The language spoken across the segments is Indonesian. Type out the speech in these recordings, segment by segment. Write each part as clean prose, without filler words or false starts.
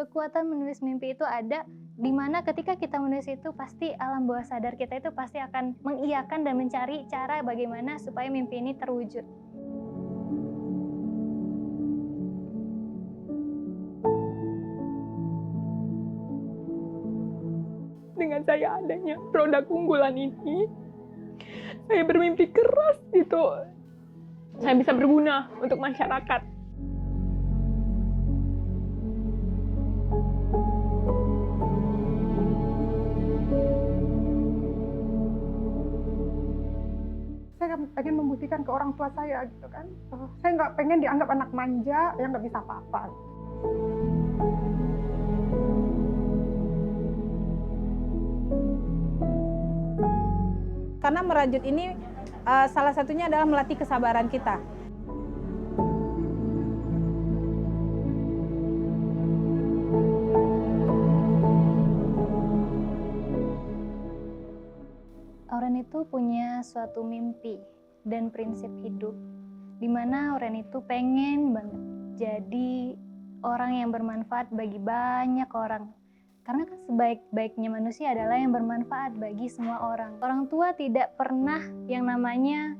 kekuatan menulis mimpi itu ada, di mana ketika kita menulis itu pasti alam bawah sadar kita itu pasti akan mengiyakan dan mencari cara bagaimana supaya mimpi ini terwujud. Dengan saya adanya produk unggulan ini, saya bermimpi keras gitu. Saya bisa berguna untuk masyarakat. Saya pengen membuktikan ke orang tua saya gitu kan. Saya nggak pengen dianggap anak manja yang nggak bisa apa-apa. Karena merajut ini salah satunya adalah melatih kesabaran kita. Auren itu punya suatu mimpi dan prinsip hidup, di mana Auren itu pengen banget jadi orang yang bermanfaat bagi banyak orang. Karena kan sebaik-baiknya manusia adalah yang bermanfaat bagi semua orang. Orang tua tidak pernah yang namanya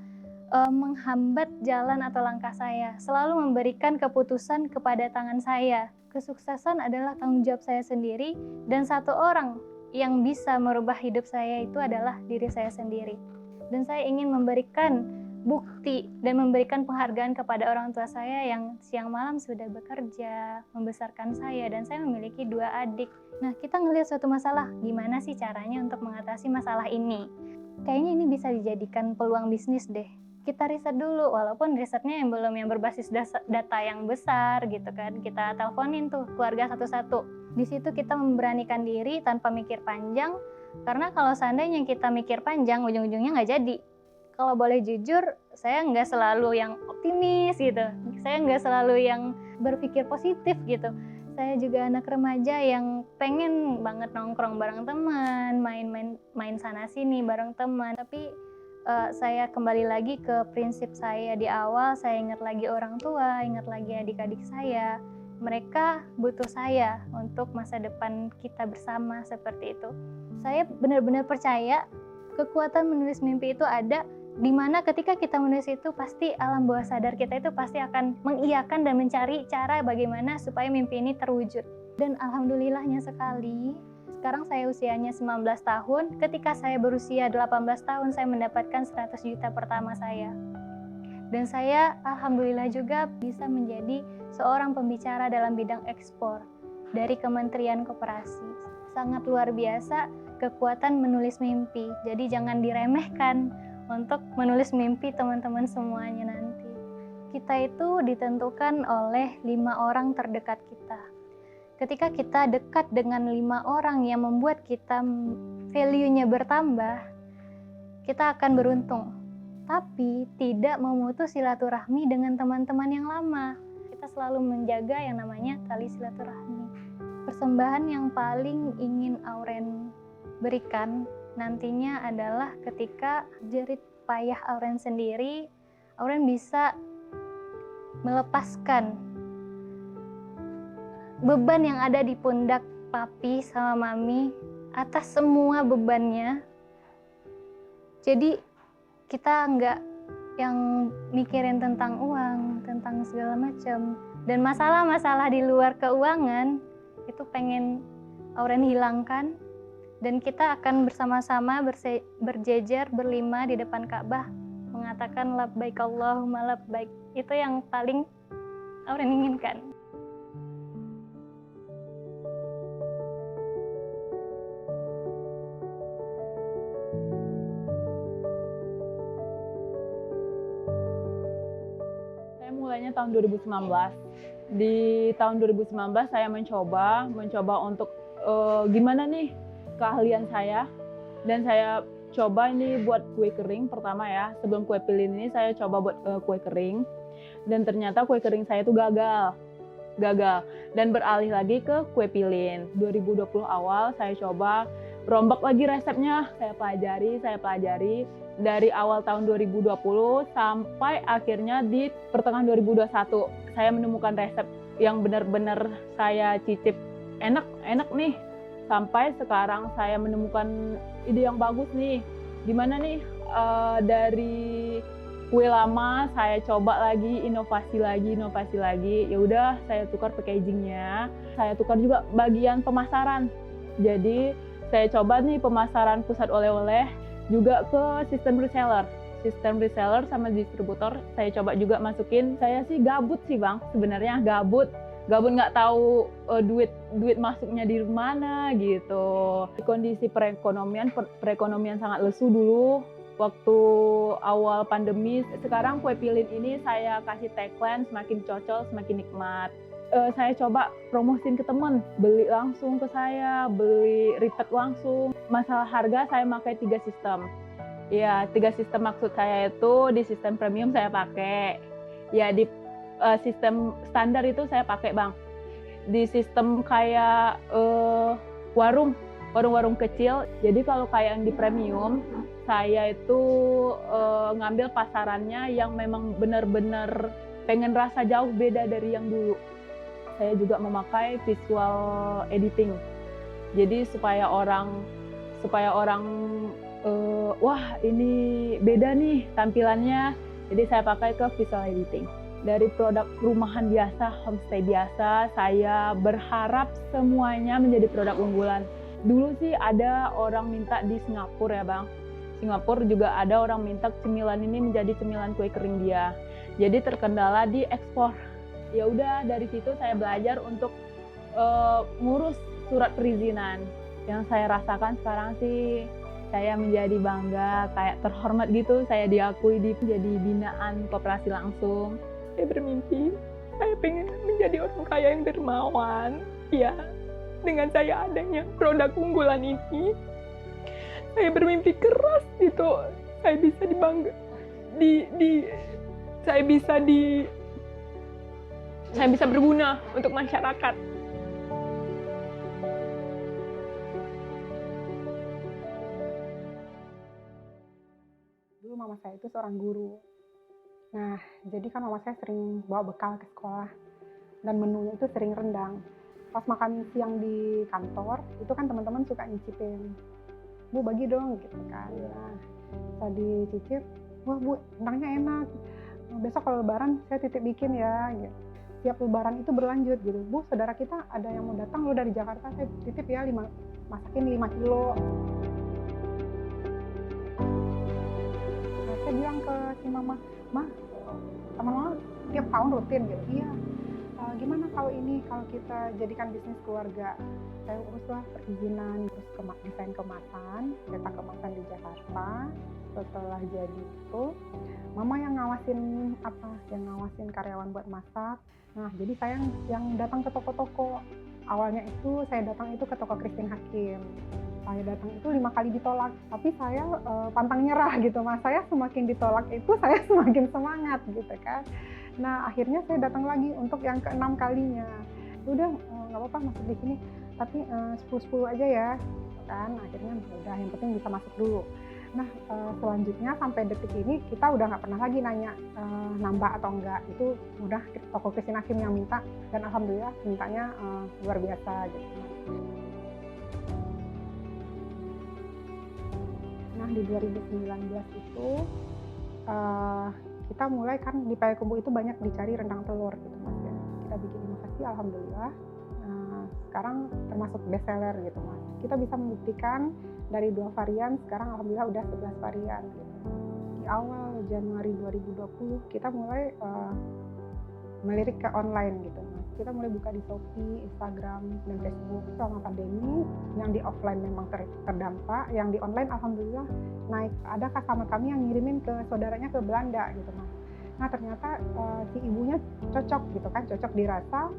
menghambat jalan atau langkah saya, selalu memberikan keputusan kepada tangan saya. Kesuksesan adalah tanggung jawab saya sendiri, dan satu orang yang bisa merubah hidup saya itu adalah diri saya sendiri. Dan saya ingin memberikan bukti dan memberikan penghargaan kepada orang tua saya yang siang malam sudah bekerja, membesarkan saya, dan saya memiliki 2 adik. Nah, kita ngelihat suatu masalah, gimana sih caranya untuk mengatasi masalah ini? Kayaknya ini bisa dijadikan peluang bisnis deh. Kita riset dulu, walaupun risetnya yang belum yang berbasis data yang besar gitu kan. Kita teleponin tuh keluarga satu-satu. Di situ kita memberanikan diri tanpa mikir panjang, karena kalau seandainya kita mikir panjang, ujung-ujungnya nggak jadi. Kalau boleh jujur, saya nggak selalu yang optimis gitu. Saya nggak selalu yang berpikir positif gitu. Saya juga anak remaja yang pengen banget nongkrong bareng teman, main sana sini bareng teman. Tapi saya kembali lagi ke prinsip saya di awal. Saya ingat lagi orang tua, ingat lagi adik-adik saya. Mereka butuh saya untuk masa depan kita bersama, seperti itu. Saya benar-benar percaya kekuatan menulis mimpi itu ada, di mana ketika kita menulis itu pasti alam bawah sadar kita itu pasti akan mengiyakan dan mencari cara bagaimana supaya mimpi ini terwujud. Dan alhamdulillahnya sekali, sekarang saya usianya 19 tahun, ketika saya berusia 18 tahun saya mendapatkan 100 juta pertama saya. Dan saya alhamdulillah juga bisa menjadi seorang pembicara dalam bidang ekspor dari Kementerian Koperasi. Sangat luar biasa kekuatan menulis mimpi. Jadi jangan diremehkan untuk menulis mimpi teman-teman semuanya nanti. Kita itu ditentukan oleh 5 orang terdekat kita. Ketika kita dekat dengan 5 orang yang membuat kita value-nya bertambah, kita akan beruntung. Tapi tidak memutus silaturahmi dengan teman-teman yang lama. Kita selalu menjaga yang namanya tali silaturahmi. Persembahan yang paling ingin Auren berikan nantinya adalah ketika jerit payah Auren sendiri, Auren bisa melepaskan beban yang ada di pundak papi sama mami atas semua bebannya. Jadi kita nggak yang mikirin tentang uang, tentang segala macam, dan masalah-masalah di luar keuangan itu pengen Auren hilangkan, dan kita akan bersama-sama berjejer berlima di depan Ka'bah mengatakan labbaik Allahumma labbaik. Itu yang paling Auren inginkan. Mulainya tahun 2019. Di tahun 2019 saya mencoba untuk gimana nih keahlian saya, dan saya coba ini buat kue kering pertama ya. Sebelum kue pilin ini saya coba buat kue kering, dan ternyata kue kering saya itu gagal dan beralih lagi ke kue pilin. 2020 awal saya coba rombak lagi resepnya, saya pelajari dari awal tahun 2020 sampai akhirnya di pertengahan 2021 saya menemukan resep yang benar-benar saya cicip enak nih. Sampai sekarang saya menemukan ide yang bagus nih. Gimana nih dari kue lama saya coba lagi, inovasi lagi. Ya udah saya tukar packagingnya. Saya tukar juga bagian pemasaran. Jadi saya coba nih pemasaran pusat oleh-oleh juga ke sistem reseller sama distributor. Saya coba juga masukin. Saya sih gabut sih Bang, sebenarnya gabut nggak tahu duit masuknya di mana gitu. Kondisi perekonomian sangat lesu dulu waktu awal pandemi. Sekarang kue pilin ini saya kasih tagline semakin cocol semakin nikmat. Saya coba promosin ke temen, beli langsung ke saya, beli repeat langsung. Masalah harga saya pakai 3 sistem. Ya 3 sistem maksud saya itu di sistem premium saya pakai. Ya di sistem standar itu saya pakai Bang. Di sistem kayak warung-warung kecil. Jadi kalau kayak yang di premium, saya itu ngambil pasarannya yang memang benar-benar pengen rasa jauh beda dari yang dulu. Saya juga memakai visual editing. Jadi supaya orang wah ini beda nih tampilannya. Jadi saya pakai ke visual editing. Dari produk rumahan biasa, homestay biasa, saya berharap semuanya menjadi produk unggulan. Dulu sih ada orang minta di Singapura ya Bang. Singapura juga ada orang minta cemilan ini menjadi cemilan kue kering dia. Jadi terkendala di ekspor. Ya udah dari situ saya belajar untuk ngurus surat perizinan. Yang saya rasakan sekarang sih saya menjadi bangga, kayak terhormat gitu. Saya diakui jadi binaan koperasi langsung. Saya bermimpi, saya pengen menjadi orang kaya yang dermawan. Ya, dengan saya adanya produk unggulan ini, saya bermimpi keras gitu. Saya bisa dibangga, saya bisa berguna untuk masyarakat. Dulu mama saya itu seorang guru. Nah, jadi kan mama saya sering bawa bekal ke sekolah dan menunya itu sering rendang. Pas makan siang di kantor, itu kan teman-teman suka nyicipin. Bu, bagi dong gitu kan. Nah, setelah dicicip, wah Bu, rendangnya enak. Besok kalau lebaran saya titip bikin ya gitu. Tiap lebaran itu berlanjut gitu. Bu, saudara kita ada yang mau datang lo dari Jakarta, saya titip ya masakin 5 kilo. Nah, saya bilang ke si mama, teman-teman tiap tahun rutin gitu. Iya. Gimana kalau kita jadikan bisnis keluarga? Saya uruslah perizinan, terus desain kemasan, cetak kemasan di Jakarta. Setelah jadi itu, mama yang ngawasin karyawan buat masak. Nah, jadi saya yang datang ke toko-toko. Awalnya itu saya datang itu ke toko Christine Hakim. Saya datang itu 5 kali ditolak, tapi saya pantang nyerah gitu Mas. Saya semakin ditolak itu saya semakin semangat gitu kan. Nah, akhirnya saya datang lagi untuk yang ke-6 kalinya. Udah nggak apa-apa masuk di sini, tapi 10-10 aja ya kan. Akhirnya udah yang penting bisa masuk dulu. Nah, selanjutnya sampai detik ini kita udah nggak pernah lagi nanya nambah atau enggak. Itu udah toko Christine Hakim yang minta, dan alhamdulillah mintanya luar biasa gitu. Nah, di 2019 itu kita mulai kan di Payakumbuh itu banyak dicari rendang telur gitu Mas ya. Kita bikin inovasi, alhamdulillah sekarang termasuk best seller gitu Mas. Kita bisa membuktikan dari 2 varian, sekarang alhamdulillah udah 11 varian gitu. Di awal Januari 2020 kita mulai melirik ke online gitu Mas. Kita mulai buka di Shopee, Instagram, dan Facebook. Selama pandemi, yang di offline memang terdampak, yang di online alhamdulillah naik. Ada customer kami yang ngirimin ke saudaranya ke Belanda gitu Mas. Nah ternyata si ibunya cocok gitu kan, cocok dirasa,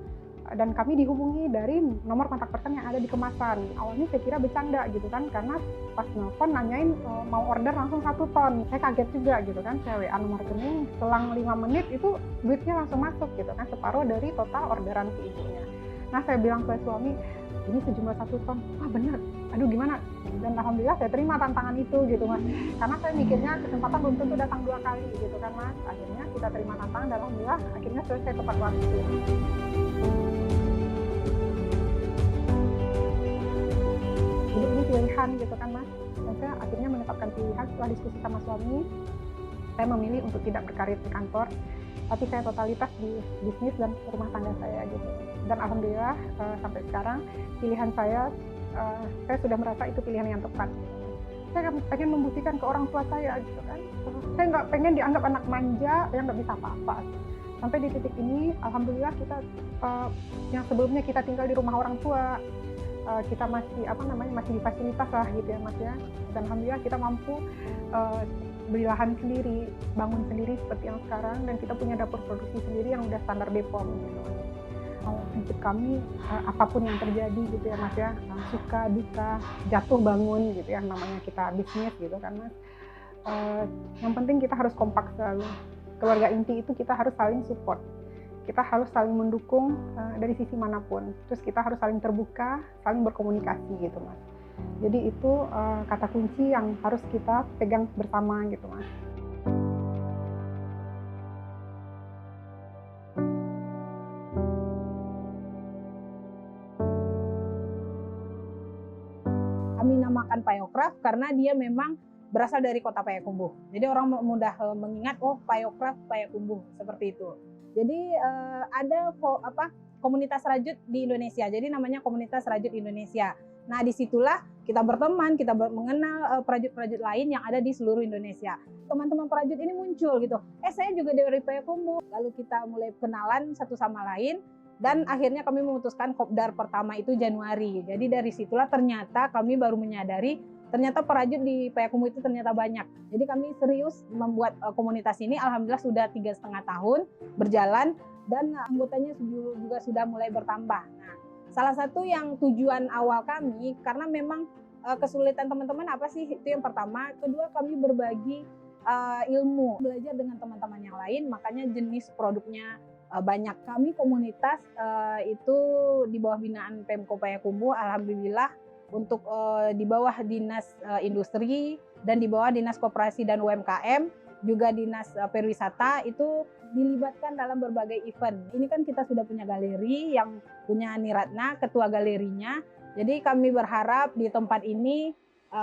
dan kami dihubungi dari nomor kontak person yang ada di kemasan. Awalnya saya kira bercanda gitu kan, karena pas nelfon nanyain mau order langsung 1 ton. Saya kaget juga gitu kan, saya WA nomor rekening, selang 5 menit itu duitnya langsung masuk gitu kan, separuh dari total orderan si ibunya. Nah saya bilang ke suami, ini sejumlah 1 ton, wah bener, aduh gimana? Dan alhamdulillah saya terima tantangan itu gitu Mas. Karena saya mikirnya kesempatan belum tentu datang 2 kali gitu kan Mas. Akhirnya kita terima tantangan dan alhamdulillah akhirnya selesai tepat waktu. pilihan gitu kan Mas. Dan saya akhirnya menetapkan pilihan setelah diskusi sama suami, saya memilih untuk tidak berkarir di kantor, tapi saya totalitas di bisnis dan rumah tangga saya gitu. Dan alhamdulillah sampai sekarang pilihan saya sudah merasa itu pilihan yang tepat. Saya pengen membuktikan ke orang tua saya gitu kan. Saya nggak pengen dianggap anak manja yang nggak bisa apa-apa. Sampai di titik ini, alhamdulillah kita yang sebelumnya kita tinggal di rumah orang tua, kita masih masih di fasilitas lah gitu ya Mas ya. Dan alhamdulillah kita mampu beli lahan sendiri, bangun sendiri seperti yang sekarang, dan kita punya dapur produksi sendiri yang udah standar BPOM gitu. Untuk kami apapun yang terjadi gitu ya Mas ya, suka duka, jatuh bangun gitu ya, namanya kita bisnis gitu kan Mas. Yang penting kita harus kompak selalu. Keluarga inti itu kita harus saling support, kita harus saling mendukung dari sisi manapun. Terus kita harus saling terbuka, saling berkomunikasi gitu Mas. Jadi itu kata kunci yang harus kita pegang bersama gitu Mas. Kami namakan Payokraft karena dia memang berasal dari kota Payakumbuh. Jadi orang mudah mengingat, oh Payokraft, Payakumbuh, seperti itu. Jadi ada komunitas rajut di Indonesia. Jadi namanya Komunitas Rajut Indonesia. Nah disitulah kita berteman, kita mengenal perajut-perajut lain yang ada di seluruh Indonesia. Teman-teman perajut ini muncul gitu. Saya juga dari Payakumbuh. Lalu kita mulai kenalan satu sama lain. Dan akhirnya kami memutuskan kopdar pertama itu Januari. Jadi dari situlah ternyata kami baru menyadari ternyata perajut di Payakumbuh itu ternyata banyak. Jadi kami serius membuat komunitas ini. Alhamdulillah sudah 3,5 tahun berjalan dan anggotanya juga sudah mulai bertambah. Nah, salah satu yang tujuan awal kami karena memang kesulitan teman-teman apa sih? Itu yang pertama. Kedua, kami berbagi ilmu, belajar dengan teman-teman yang lain. Makanya jenis produknya banyak. Kami komunitas itu di bawah binaan Pemko Payakumbuh, alhamdulillah untuk di bawah Dinas Industri dan di bawah Dinas Koperasi dan UMKM, juga Dinas Pariwisata itu dilibatkan dalam berbagai event. Ini kan kita sudah punya galeri yang punya Niratna, ketua galerinya. Jadi kami berharap di tempat ini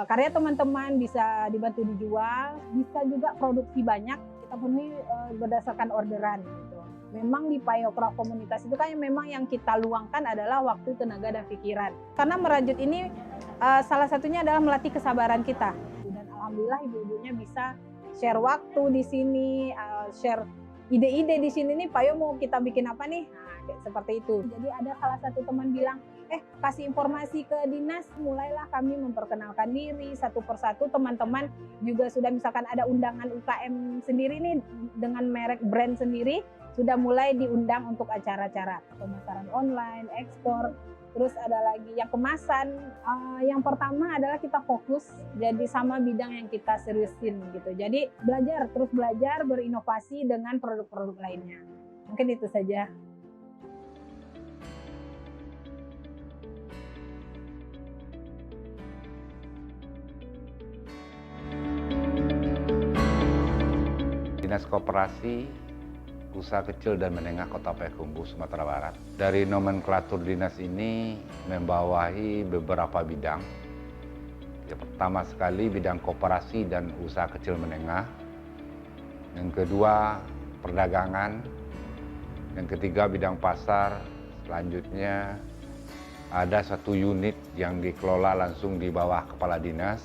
karya teman-teman bisa dibantu dijual, bisa juga produksi banyak, kita penuhi berdasarkan orderan gitu. Memang di Payokraft komunitas itu kan memang yang kita luangkan adalah waktu, tenaga, dan pikiran. Karena merajut ini salah satunya adalah melatih kesabaran kita. Dan alhamdulillah ibu-ibunya bisa share waktu di sini, share ide-ide di sini nih, Payo mau kita bikin apa nih? Nah, seperti itu. Jadi ada salah satu teman bilang, kasih informasi ke dinas, mulailah kami memperkenalkan diri satu persatu. Teman-teman juga sudah misalkan ada undangan UKM sendiri nih dengan merek brand sendiri, sudah mulai diundang untuk acara-acara pemasaran online, ekspor. Terus ada lagi yang kemasan. Yang pertama adalah kita fokus jadi sama bidang yang kita seriusin gitu. Jadi terus belajar, berinovasi dengan produk-produk lainnya. Mungkin itu saja. Dinas Koperasi Usaha Kecil dan Menengah Kota Payakumbuh, Sumatera Barat. Dari nomenklatur dinas ini membawahi beberapa bidang. Yang pertama sekali bidang koperasi dan usaha kecil menengah. Yang kedua perdagangan. Yang ketiga bidang pasar. Selanjutnya ada satu unit yang dikelola langsung di bawah kepala dinas,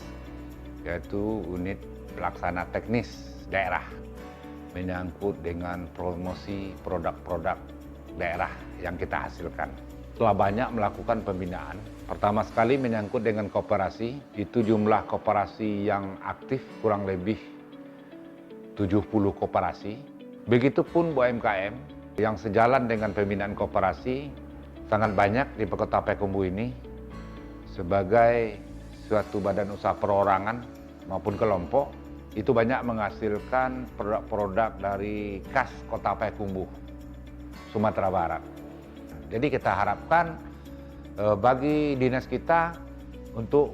yaitu unit pelaksana teknis daerah, menyangkut dengan promosi produk-produk daerah yang kita hasilkan. Telah banyak melakukan pembinaan. Pertama sekali menyangkut dengan koperasi, itu jumlah koperasi yang aktif kurang lebih 70 koperasi. Begitupun UMKM yang sejalan dengan pembinaan koperasi sangat banyak di Kota Payakumbuh ini sebagai suatu badan usaha perorangan maupun kelompok. Itu banyak menghasilkan produk-produk dari khas Kota Payakumbuh, Sumatera Barat. Jadi kita harapkan bagi dinas kita untuk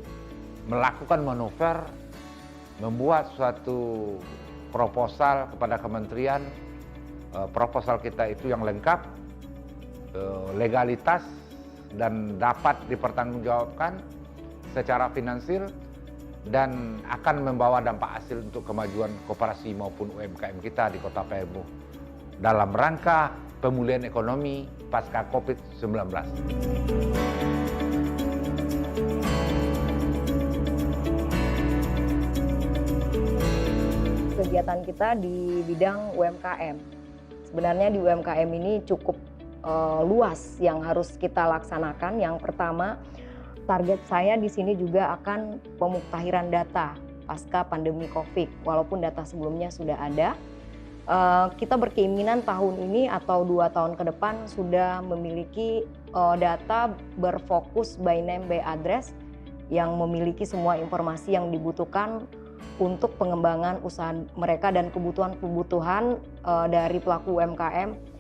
melakukan manuver, membuat suatu proposal kepada kementerian, proposal kita itu yang lengkap, legalitas dan dapat dipertanggungjawabkan, secara finansial dan akan membawa dampak hasil untuk kemajuan koperasi maupun UMKM kita di Kota Payakumbuh dalam rangka pemulihan ekonomi pasca COVID-19. Kegiatan kita di bidang UMKM. Sebenarnya di UMKM ini cukup luas yang harus kita laksanakan. Yang pertama, target saya di sini juga akan pemuktahiran data pasca pandemi COVID. Walaupun data sebelumnya sudah ada, kita berkeinginan tahun ini atau 2 tahun ke depan sudah memiliki data berfokus by name by address yang memiliki semua informasi yang dibutuhkan untuk pengembangan usaha mereka dan kebutuhan-kebutuhan dari pelaku UMKM.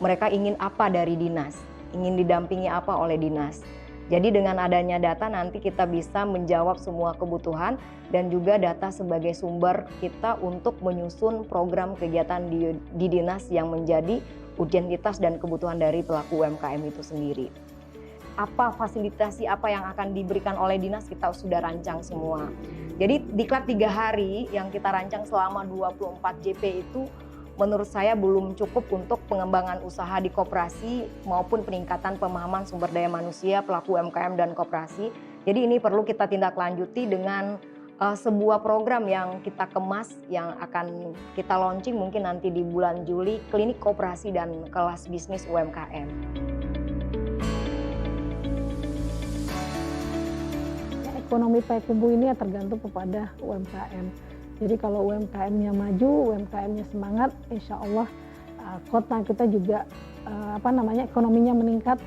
Mereka ingin apa dari dinas, ingin didampingi apa oleh dinas. Jadi dengan adanya data nanti kita bisa menjawab semua kebutuhan dan juga data sebagai sumber kita untuk menyusun program kegiatan di dinas yang menjadi urgentitas dan kebutuhan dari pelaku UMKM itu sendiri. Apa fasilitasi apa yang akan diberikan oleh dinas kita sudah rancang semua. Jadi diklat 3 hari yang kita rancang selama 24 JP itu menurut saya belum cukup untuk pengembangan usaha di koperasi maupun peningkatan pemahaman sumber daya manusia pelaku UMKM dan koperasi. Jadi ini perlu kita tindak lanjuti dengan sebuah program yang kita kemas yang akan kita launching mungkin nanti di bulan Juli, klinik koperasi dan kelas bisnis UMKM. Ekonomi Payakumbuh ini tergantung kepada UMKM. Jadi kalau UMKM-nya maju, UMKM-nya semangat, insya Allah kota kita juga ekonominya meningkat.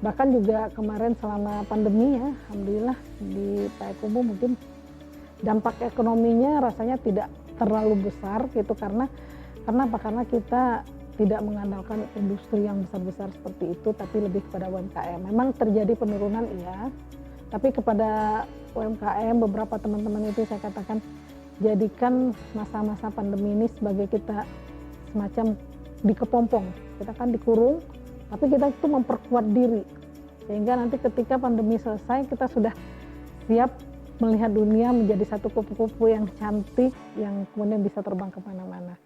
Bahkan juga kemarin selama pandemi ya, alhamdulillah di Payakumbuh mungkin dampak ekonominya rasanya tidak terlalu besar gitu karena apa? Karena kita tidak mengandalkan industri yang besar-besar seperti itu, tapi lebih kepada UMKM. Memang terjadi penurunan iya, tapi kepada UMKM beberapa teman-teman itu saya katakan jadikan masa-masa pandemi ini sebagai kita semacam dikepompong. Kita kan dikurung, tapi kita itu memperkuat diri. Sehingga nanti ketika pandemi selesai kita sudah siap melihat dunia menjadi satu kupu-kupu yang cantik yang kemudian bisa terbang kemana-mana.